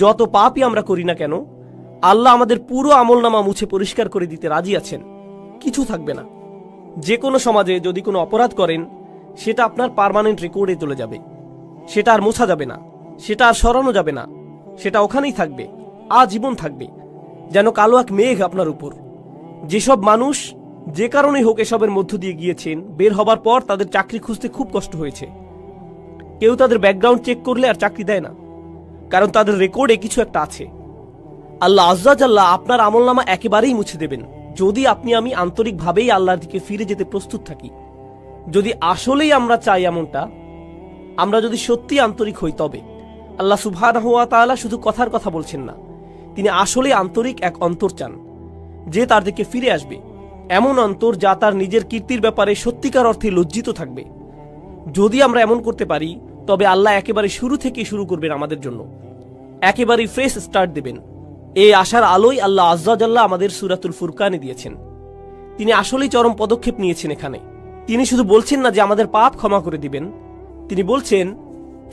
যত পাপই আমরা করি না কেন, আল্লাহ আমাদের পুরো আমলনামা মুছে পরিষ্কার করে দিতে রাজি আছেন, কিছু থাকবে না। যে কোনো সমাজে যদি কোনো অপরাধ করেন, সেটা আপনার পার্মানেন্ট রেকর্ডে চলে যাবে, সেটা আর মোছা যাবে না, সেটা আর সরানো যাবে না, সেটা ওখানেই থাকবে, আজীবন থাকবে, যেন কালো এক মেঘ আপনার উপর। যেসব মানুষ যে কারণেই হোক এসবের মধ্য দিয়ে গিয়েছেন, বের হবার পর তাদের চাকরি খুঁজতে খুব কষ্ট হয়েছে। কেউ তাদের ব্যাকগ্রাউন্ড চেক করলে আর চাকরি দেয় না, কারণ তাদের রেকর্ডে কিছু একটা আছে। আল্লাহ আজ্জা জাল্লাহ আপনার আমলনামা একেবারেই মুছে দেবেন, যদি আপনি আমি আন্তরিকভাবেই আল্লাহর দিকে ফিরে যেতে প্রস্তুত থাকি। যদি আসলেই আমরা চাই এমনটা, আমরা যদি সত্যি আন্তরিক হই, তবে আল্লাহ সুবহানাহু ওয়া তাআলা শুধু কথার কথা বলছেন না, তিনি আসলে আন্তরিক এক অন্তর চান, যে তার দিকে ফিরে আসবে, এমন অন্তর যা তার নিজের কীর্তির ব্যাপারে সত্যিকার অর্থে লজ্জিত থাকবে। যদি আমরা এমন করতে পারি, তবে আল্লাহ একেবারে শুরু থেকেই শুরু করবেন আমাদের জন্য, একেবারেই ফ্রেশ স্টার্ট দেবেন। এই আশার আলোই আল্লাহ আজ্জা জাল্লাহ আমাদের সূরাতুল ফুরকানে দিয়েছেন। তিনি আসলেই চরম পদক্ষেপ নিয়েছেন এখানে। তিনি শুধু বলছেন না যে আমাদের পাপ ক্ষমা করে দিবেন, তিনি বলছেন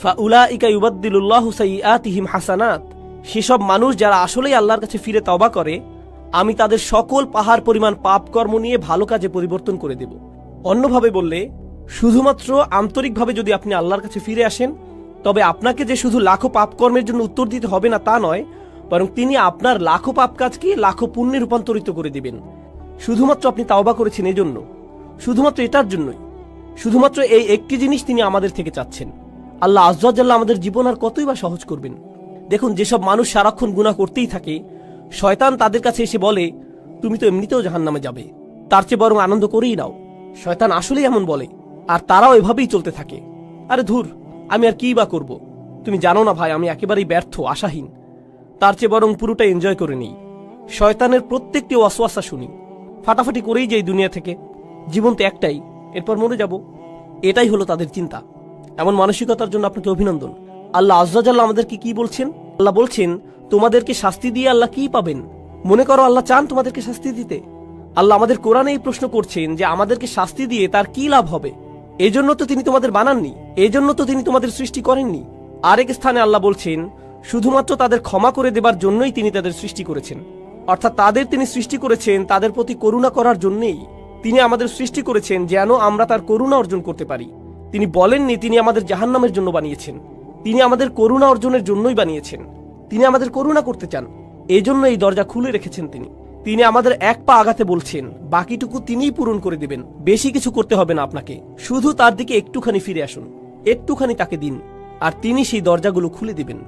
ফাউলাইকা ইউবাদদিলুল্লাহু সাইয়্যাতিহিম হাসানাত, সেসব মানুষ যারা আসলেই আল্লাহর কাছে ফিরে তওবা করে, আমি তাদের সকল পাহাড় পরিমাণ পাপ কর্ম নিয়ে ভালো কাজে পরিবর্তন করে দেব। অন্যভাবে বললে, শুধুমাত্র আন্তরিকভাবে যদি আপনি আল্লাহর কাছে ফিরে আসেন, তবে আপনাকে যে শুধু লাখো পাপ কর্মের জন্য উত্তর দিতে হবে না তা নয়, বরং তিনি আপনার লাখো পাপ কাজকে লাখো পুণ্যে রূপান্তরিত করে দিবেন। শুধুমাত্র আপনি তাওবা করেছেন এজন্য, শুধুমাত্র এটার জন্যই, শুধুমাত্র এই একটি জিনিস তিনি আমাদের থেকে চাচ্ছেন। আল্লাহ আজ্জা জাল্লাহ আমাদের জীবন আর কতই বা সহজ করবেন। দেখুন, যেসব মানুষ সারাক্ষণ গুনাহ করতেই থাকে, শয়তান তাদের কাছে এসে বলে, তুমি তো এমনিতেও জাহান্নামে যাবে, তার চেয়ে বরং আনন্দ করেই নাও। শয়তান আসলেই এমন বলে, আর তারাও এভাবেই চলতে থাকে। আরে ধুর, আমি আর কি বা করব, তুমি জানো না ভাই, আমি একেবারেই ব্যর্থ, আশাহীন, তার চেয়ে বরং পুরোটা এনজয় করে নিই। শয়তানের প্রত্যেকটি ওয়াসওয়াসা শুনি, ফাটাফাটি করেই যাই দুনিয়া থেকে, জীবন তো একটাই, এরপর মরে যাব, এটাই হলো তাদের চিন্তা। এমন মানসিকতার জন্য আপনাকে অভিনন্দন। আল্লাহ আজ্জা জাল্লাহ আমাদেরকে কি বলছেন? আল্লাহ বলছেন, তোমাদেরকে শাস্তি দিয়ে আল্লাহ কি পাবেন? মনে করো আল্লাহ চান তোমাদেরকে শাস্তি দিতে? আল্লাহ আমাদের কোরআনে এই প্রশ্ন করছেন যে আমাদেরকে শাস্তি দিয়ে তার কি লাভ হবে? এজন্য তো তিনি তোমাদের বানাননি, এজন্য তো তিনি তোমাদের সৃষ্টি করেননি। আরেক স্থানে আল্লাহ বলছেন, শুধুমাত্র তাদের ক্ষমা করে দেবার জন্যই তিনি তাদের সৃষ্টি করেছেন। অর্থাৎ তাদের তিনি সৃষ্টি করেছেন তাদের প্রতি করুণা করার জন্যই। তিনি আমাদের সৃষ্টি করেছেন যেন আমরা তার করুণা অর্জন করতে পারি। তিনি বলেননি তিনি আমাদের জাহান্নামের জন্য বানিয়েছেন, তিনি আমাদের করুণা অর্জনের জন্যই বানিয়েছেন। তিনি আমাদের করুণা করতে চান, এজন্য এই দরজা খুলে রেখেছেন তিনি। তিনি আমাদের এক পা আগাতে বলছেন, বাকিটুকু তিনিই পূরণ করে দিবেন। বেশি কিছু করতে হবে না আপনাকে, শুধু তার দিকে একটুখানি ফিরে আসুন, একটুখানি তাকে দিন, আর তিনি সেই দরজাগুলো খুলে দিবেন।